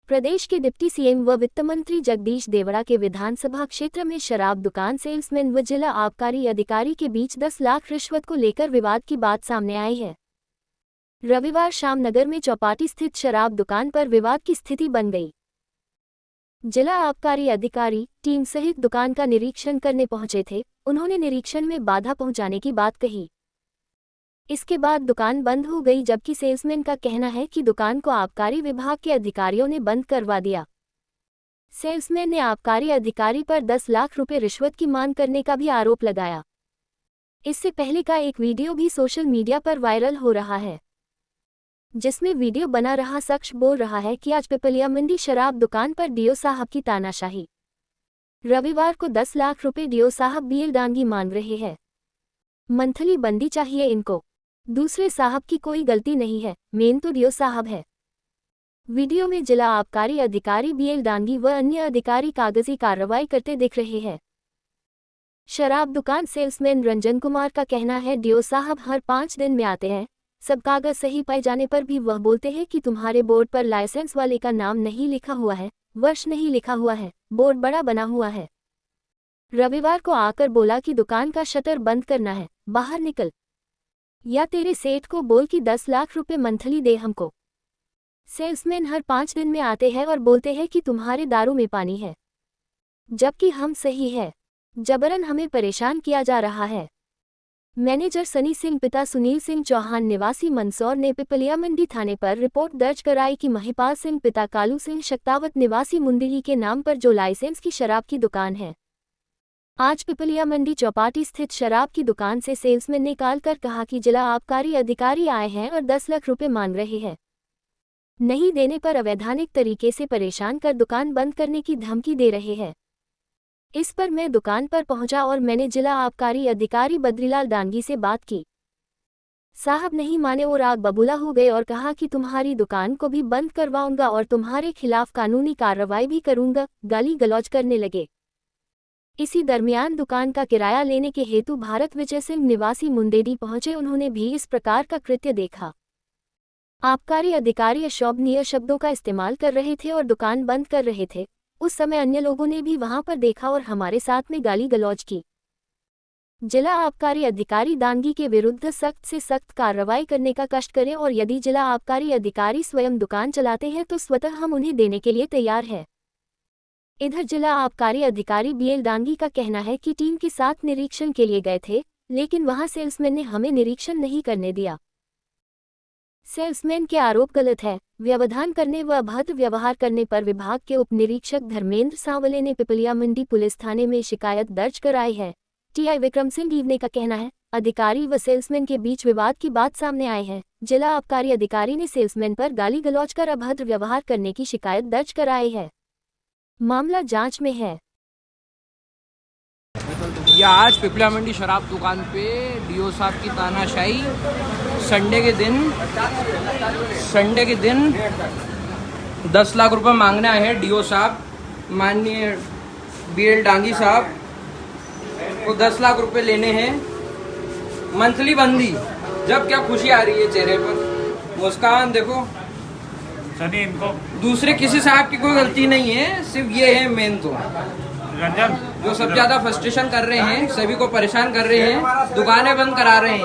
प्रदेश के deputy CM व वित्त मंत्री जगदीश देवड़ा के विधानसभा क्षेत्र में शराब दुकान सेल्समैन व जिला आबकारी अधिकारी के बीच 10 लाख रिश्वत को लेकर विवाद की बात सामने आई है। रविवार शाम नगर में चौपाटी स्थित शराब दुकान पर विवाद की स्थिति बन गई। जिला आबकारी अधिकारी टीम सहित दुकान का निरीक्षण करने पहुंचे थे। उन्होंने निरीक्षण में बाधा पहुंचाने की बात कही। इसके बाद दुकान बंद हो गई, जबकि सेल्समैन का कहना है कि दुकान को आबकारी विभाग के अधिकारियों ने बंद करवा दिया। सेल्समैन ने आबकारी अधिकारी पर 10 लाख रुपए रिश्वत की मांग करने का भी आरोप लगाया। इससे पहले का एक वीडियो भी सोशल मीडिया पर वायरल हो रहा है, जिसमें वीडियो बना रहा शख्स बोल रहा है कि आज पिपलिया मंडी शराब दुकान पर डीओ साहब की तानाशाही। रविवार को 10 लाख रुपए डीओ साहब बीएल डांगी मांग रहे हैं। मंथली बंदी चाहिए इनको। दूसरे साहब की कोई गलती नहीं है, मेन तो डीओ साहब है। वीडियो में जिला आबकारी अधिकारी बीएल डांगी व अन्य अधिकारी कागजी कार्रवाई करते दिख रहे हैं। शराब दुकान सेल्समैन रंजन कुमार का कहना है, डीओ साहब हर 5 दिन में आते हैं। सब कागज सही पाए जाने पर भी वह बोलते हैं कि तुम्हारे बोर्ड पर लाइसेंस वाले का नाम नहीं लिखा हुआ है, वर्ष नहीं लिखा हुआ है, बोर्ड बड़ा बना हुआ है। रविवार को आकर बोला कि दुकान का शटर बंद करना है, बाहर निकल, या तेरे सेठ को बोल कि 10 लाख रुपए मंथली दे हमको। सेल्समैन हर 5 दिन में आते हैं और बोलते हैं कि तुम्हारे दारू में पानी है, जबकि हम सही है। जबरन हमें परेशान किया जा रहा है। मैनेजर सनी सिंह पिता सुनील सिंह चौहान निवासी मंदसौर ने पिपलिया मंडी थाने पर रिपोर्ट दर्ज कराई कि महिपाल सिंह पिता कालू सिंह शक्तावत निवासी मुंदरी के नाम पर जो लाइसेंस की शराब की दुकान है, आज पिपलिया मंडी चौपाटी स्थित शराब की दुकान से सेल्समैन ने कॉल कर कहा कि जिला आबकारी अधिकारी आए हैं और 10 लाख रुपए मांग रहे हैं। नहीं देने पर अवैधानिक तरीके से परेशान कर दुकान बंद करने की धमकी दे रहे हैं। इस पर मैं दुकान पर पहुंचा और मैंने जिला आबकारी अधिकारी बद्रीलाल डांगी से बात की। साहब नहीं माने और आग बबूला हो गए और कहा कि तुम्हारी दुकान को भी बंद करवाऊंगा और तुम्हारे खिलाफ कानूनी कार्रवाई भी करूंगा। गाली गलौज करने लगे। इसी दरमियान दुकान का किराया लेने के हेतु भारत विजय सिंह निवासी मुंदेरी पहुंचे। उन्होंने भी इस प्रकार का कृत्य देखा। आबकारी अधिकारी अशोभनीय शब्दों का इस्तेमाल कर रहे थे और दुकान बंद कर रहे थे। उस समय अन्य लोगों ने भी वहां पर देखा और हमारे साथ में गाली गलौज की। जिला आबकारी अधिकारी दांगी के विरुद्ध सख्त से सख्त कार्रवाई करने का कष्ट करें और यदि जिला आबकारी अधिकारी स्वयं दुकान चलाते हैं तो स्वतः हम उन्हें देने के लिए तैयार हैं। इधर जिला आबकारी अधिकारी बीएल डांगी का कहना है कि टीम के साथ निरीक्षण के लिए गए थे, लेकिन वहां सेल्समैन ने हमें निरीक्षण नहीं करने दिया। सेल्समैन के आरोप गलत है। व्यवधान करने व अभद्र व्यवहार करने पर विभाग के उप निरीक्षक धर्मेंद्र सांवले ने पिपलिया मंडी पुलिस थाने में शिकायत दर्ज कराई है। टीआई विक्रम सिंह ईवने का कहना है, अधिकारी व सेल्समैन के बीच विवाद की बात सामने आई है। जिला आबकारी अधिकारी ने सेल्समैन पर गाली गलौज कर अभद्र व्यवहार करने की शिकायत दर्ज कराई है। मामला जांच में है। या आज पिपलिया मंडी शराब दुकान पे डीओ साहब की तानाशाही। संडे के दिन 10 लाख रुपए मांगने आए हैं डीओ साहब, माननीय बीएल डांगी साहब को 10 लाख रुपए लेने हैं। मंथली बंदी। जब क्या खुशी आ रही है चेहरे पर, मुस्कान देखो। सनी इनको दूसरे किसी साहब की कोई गलती नहीं है, सिर्फ ये है मेन तो रंजन जो सब ज्यादा फ्रस्ट्रेशन कर रहे हैं, सभी को परेशान कर रहे हैं, दुकानें बंद करा रहे हैं।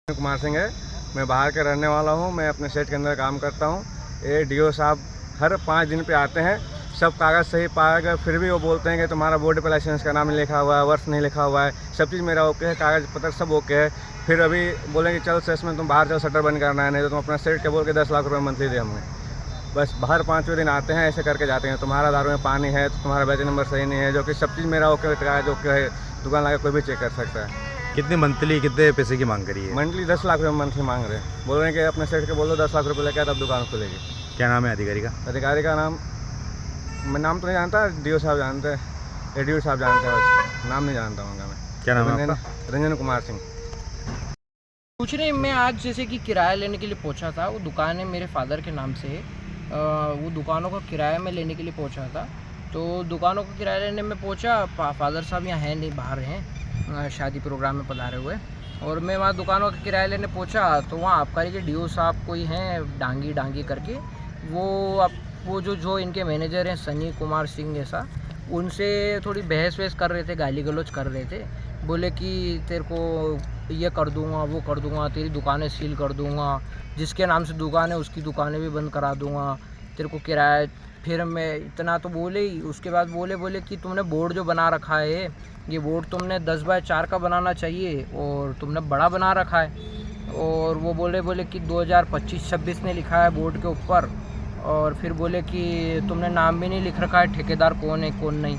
कुमार सिंह है, मैं बाहर का रहने वाला हूँ। मैं अपने सेट के अंदर काम करता हूँ। ये डीओ साहब हर 5 दिन पे आते हैं, सब कागज़ सही पाएगा, फिर भी वो बोलते हैं कि तुम्हारा बोर्ड पे लाइसेंस का नाम लिखा हुआ है, वर्ष नहीं लिखा हुआ है। सब चीज़ मेरा ओके है, कागज़ पत्र सब ओके है। फिर अभी बोलेंगे चल सेल्समैन तुम बाहर चल, शटर बंद करना है, नहीं तो तुम अपना सेट के बोल के 10 लाख रुपये मंथली दे हमें। बस बाहर 5वें दिन आते हैं, ऐसे करके जाते हैं। तुम्हारा दारू में पानी है, तो तुम्हारा बैच नंबर सही नहीं है, जो कि सब चीज़ मेरा ओके है, जो कि है दुकान लगा कोई भी चेक कर सकता है। कितनी मंथली कितने पैसे की मांग करी है? मंथली 10 लाख रुपये मंथली मांग रहे हैं। बोल रहे हैं कि अपने सेट के बोलो 10 लाख रुपये लेके तब दुकान खुलेगी। क्या नाम है अधिकारी का? अधिकारी का नाम मैं नाम तो नहीं जानता, डीओ साहब जानते हैं, एडीओ साहब जानते हैं, बस नाम नहीं जानता हूँ मैं। क्या नाम है आपका? रंजन कुमार सिंह। कुछ नहीं, मैं आज जैसे कि किराया लेने के लिए पहुंचा था। वो दुकान है मेरे फादर के नाम से, वो दुकानों का किराया में लेने के लिए पहुंचा था। तो दुकानों का किराया लेने में पहुंचा, फादर साहब यहाँ हैं नहीं, बाहर हैं शादी प्रोग्राम में पधारे हुए। और मैं वहाँ दुकानों का किराया लेने पहुंचा तो वहाँ आबकारी के डीओ साहब कोई हैं डांगी करके, वो जो इनके मैनेजर हैं सनी कुमार सिंह ऐसा, उनसे थोड़ी बहस वहस कर रहे थे, गाली गलौज कर रहे थे। बोले कि तेरे को ये कर दूंगा, वो कर दूंगा, तेरी दुकानें सील कर दूंगा, जिसके नाम से दुकान है उसकी दुकानें भी बंद करा दूंगा, तेरे को किराया। फिर मैं इतना तो बोले ही, उसके बाद बोले कि तुमने बोर्ड जो बना रखा है, ये बोर्ड तुमने 10 बाय 4 का बनाना चाहिए और तुमने बड़ा बना रखा है। और वो बोले कि 2025-26 ने लिखा है बोर्ड के ऊपर। और फिर बोले कि तुमने नाम भी नहीं लिख रखा है, ठेकेदार कौन है कौन नहीं।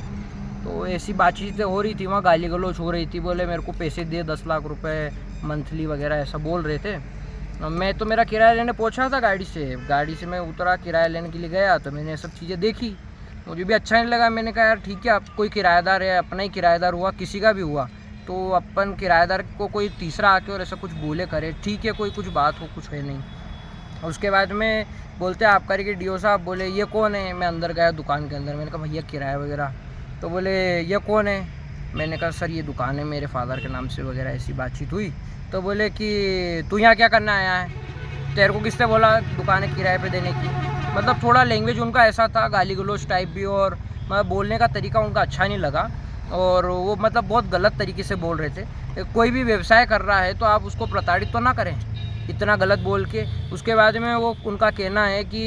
तो ऐसी बातचीतें हो रही थी, वहाँ गाली गलौज हो रही थी। बोले मेरे को पैसे दे 10 लाख रुपए मंथली वगैरह ऐसा बोल रहे थे। मैं तो मेरा किराया लेने पहुंचा था गाड़ी से मैं उतरा, किराया लेने के लिए गया तो मैंने सब चीज़ें देखी, मुझे भी अच्छा नहीं लगा। मैंने कहा यार ठीक है, अब कोई किराएदार है, अपना ही किराएदार हुआ, किसी का भी हुआ तो अपन किराएदार को कोई तीसरा आके और ऐसा कुछ बोले करे, ठीक है, कोई कुछ बात हो, कुछ है नहीं। उसके बाद में बोलते आबकारी के डीओ साहब, बोले ये कौन है। मैं अंदर गया दुकान के अंदर, मैंने कहा भैया किराया वगैरह। तो बोले ये कौन है। मैंने कहा सर ये दुकान है मेरे फादर के नाम से वगैरह, ऐसी बातचीत हुई। तो बोले कि तू यहाँ क्या करना आया है, तेरे को किसने बोला दुकानें किराए पे देने की। मतलब थोड़ा लैंग्वेज उनका ऐसा था, गाली गलौज टाइप भी, और मतलब बोलने का तरीका उनका अच्छा नहीं लगा। और वो मतलब बहुत गलत तरीके से बोल रहे थे। कोई भी व्यवसाय कर रहा है तो आप उसको प्रताड़ित तो ना करें इतना गलत बोल के। उसके बाद में वो उनका कहना है कि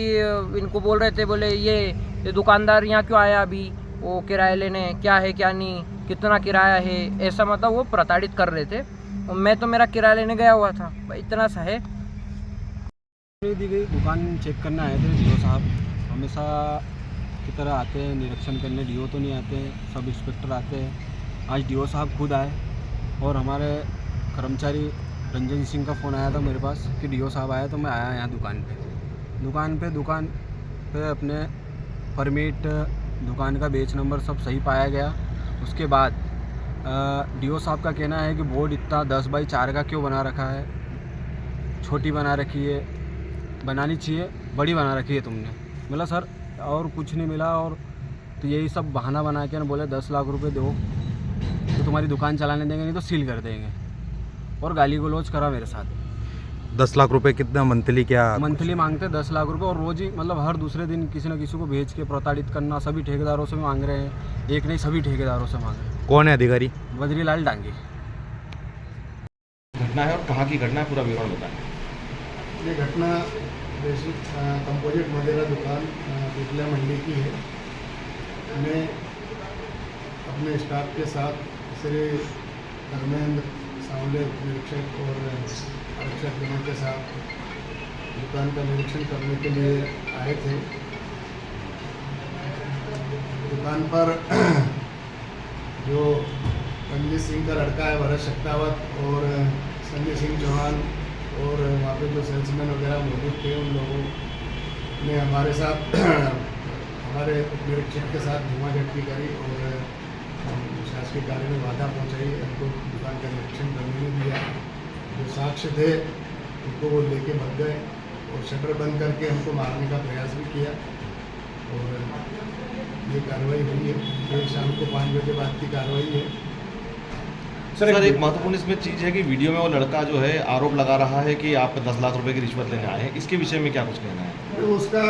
इनको बोल रहे थे, बोले ये दुकानदार यहाँ क्यों आया अभी, वो किराया लेने, क्या है क्या नहीं, कितना किराया है, ऐसा मतलब वो प्रताड़ित कर रहे थे। मैं तो मेरा किराया लेने गया हुआ था, भाई इतना सा है। दी गई दुकान चेक करने आए थे डीओ साहब, हमेशा की तरह आते हैं निरीक्षण करने। डीओ तो नहीं आते, सब इंस्पेक्टर आते हैं। आज डीओ साहब खुद आए और हमारे कर्मचारी रंजन सिंह का फ़ोन आया था मेरे पास कि डीओ साहब आया, तो मैं आया यहाँ दुकान पे अपने परमिट, दुकान का बेच नंबर सब सही पाया गया। उसके बाद डीओ साहब का कहना है कि बोर्ड इतना 10 बाई 4 का क्यों बना रखा है, छोटी बना रखी है, बनानी चाहिए, बड़ी बना रखी है तुमने। बोला सर और कुछ नहीं मिला, और तो यही सब बहाना बना के ना बोले 10 लाख रुपए दो तो तुम्हारी दुकान चलाने देंगे, नहीं तो सील कर देंगे। और गाली गलौज करा मेरे साथ। 10 लाख रुपए कितना मंथली, क्या मंथली मांगते 10 लाख रुपए, और रोज़ ही मतलब हर दूसरे दिन किसी न किसी को भेज के प्रताड़ित करना। सभी ठेकेदारों से मांग रहे हैं, एक नहीं सभी ठेकेदारों से मांग रहे हैं। कौन है अधिकारी? बद्रीलाल डांगी। घटना है और कहाँ की घटना है, पूरा विवरण बताएं। ये घटना बेसिक कंपोजिट मदिरा दुकान पिपला मंडी की है। मैं अपने स्टाफ के साथ श्री धर्मेंद्र सावले निरीक्षक और आरक्षक गणों के साथ दुकान का निरीक्षण करने के लिए आए थे। दुकान पर जो रणजीत सिंह का लड़का है भरत शक्तावत और संजय सिंह चौहान और वहाँ पे जो सेल्समैन वगैरह मौजूद थे, उन लोगों ने हमारे साथ हमारे निरीक्षक के साथ धुआंझटकी करी और शासकीय कार्य में बाधा पहुँचाई। उनको दुकान का निरीक्षण करने नहीं दिया। जो साक्ष्य थे उनको वो लेके भाग गए और शटर बंद करके हमको मारने का प्रयास भी किया। और ये कार्रवाई हुई है। ये शाम को 5 बजे बाद की कार्रवाई है। सर एक महत्वपूर्ण इसमें चीज़ है कि वीडियो में वो लड़का जो है आरोप लगा रहा है कि आप 10 लाख रुपए की रिश्वत लेने आए हैं, इसके विषय में क्या कुछ कहना है? तो उसका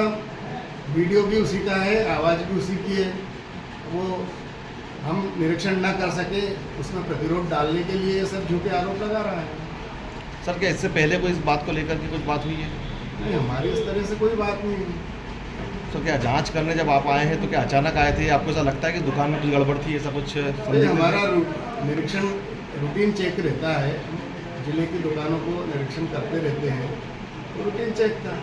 वीडियो भी उसी का है, आवाज़ भी उसी की है। वो हम निरीक्षण ना कर सके, उसमें प्रतिरोध डालने के लिए ये सब झूठे आरोप लगा रहा है। सर क्या इससे पहले कोई इस बात को लेकर के कुछ बात हुई है? नहीं, हमारी इस तरह से कोई बात नहीं है। तो क्या जांच करने जब आप आए हैं तो क्या अचानक आए थे, आपको ऐसा लगता है कि दुकान में कुछ गड़बड़ थी, ऐसा कुछ? हमारा निरीक्षण रूटीन चेक रहता है, जिले की दुकानों को निरीक्षण करते रहते हैं, रूटीन चेक था।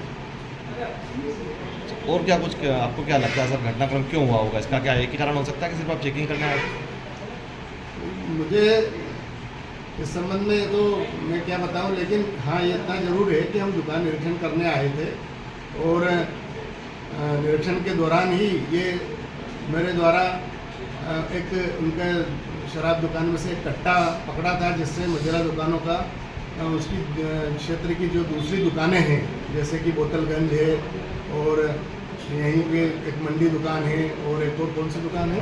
और क्या कुछ आपको क्या लगता है सर घटनाक्रम क्यों हुआ होगा? इसका क्या एक ही कारण हो सकता है कि सिर्फ आप चेकिंग करने आए? मुझे इस संबंध में तो मैं क्या बताऊं, लेकिन हाँ ये इतना ज़रूर है कि हम दुकान निरीक्षण करने आए थे और निरीक्षण के दौरान ही ये मेरे द्वारा एक उनके शराब दुकान में से एक कट्टा पकड़ा था, जिससे मदिरा दुकानों का उसकी क्षेत्र की जो दूसरी दुकानें हैं, जैसे कि बोतलगंज है और यहीं पे एक मंडी दुकान है और एक और कौन सी दुकान है,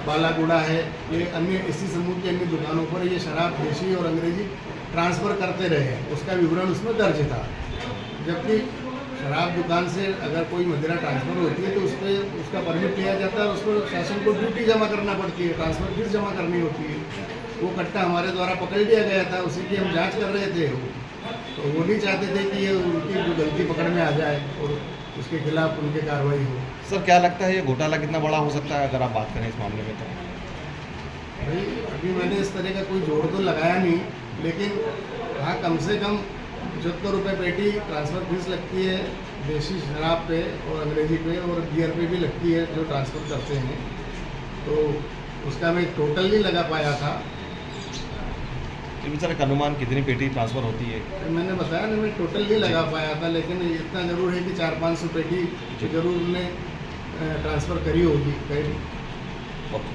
बालागुड़ा है, ये अन्य इसी समूह की अन्य दुकानों पर ये शराब देशी और अंग्रेजी ट्रांसफ़र करते रहे, उसका विवरण उसमें दर्ज था। जबकि शराब दुकान से अगर कोई मदिरा ट्रांसफ़र होती है तो उस पर उसका परमिट लिया जाता है और उस पर शासन को ड्यूटी जमा करना पड़ती है, ट्रांसफ़र फीस जमा करनी होती है। वो कट्टा हमारे द्वारा पकड़ लिया गया था, उसी की हम जांच कर रहे थे। तो वो नहीं चाहते थे कि ये उनकी जो गलती पकड़ में आ जाए और उसके खिलाफ उनकी कार्रवाई हो। सर क्या लगता है ये घोटाला कितना बड़ा हो सकता है अगर आप बात करें इस मामले में? तो भाई अभी मैंने इस तरह का कोई जोड़ तो लगाया नहीं, लेकिन हाँ कम से कम 75 रुपये पेटी ट्रांसफ़र फीस लगती है देसी शराब पे और अंग्रेज़ी पे और बियर पे भी लगती है जो ट्रांसफ़र करते हैं। तो उसका मैं टोटल नहीं लगा पाया था। सर एक अनुमान कितनी पेटी ट्रांसफ़र होती है? मैंने बताया ना, मैं टोटल नहीं लगा पाया था, लेकिन इतना ज़रूर है कि 400-500 पेटी जरूर उन्हें ट्रांसफ़र करी होगी कहीं। ओके।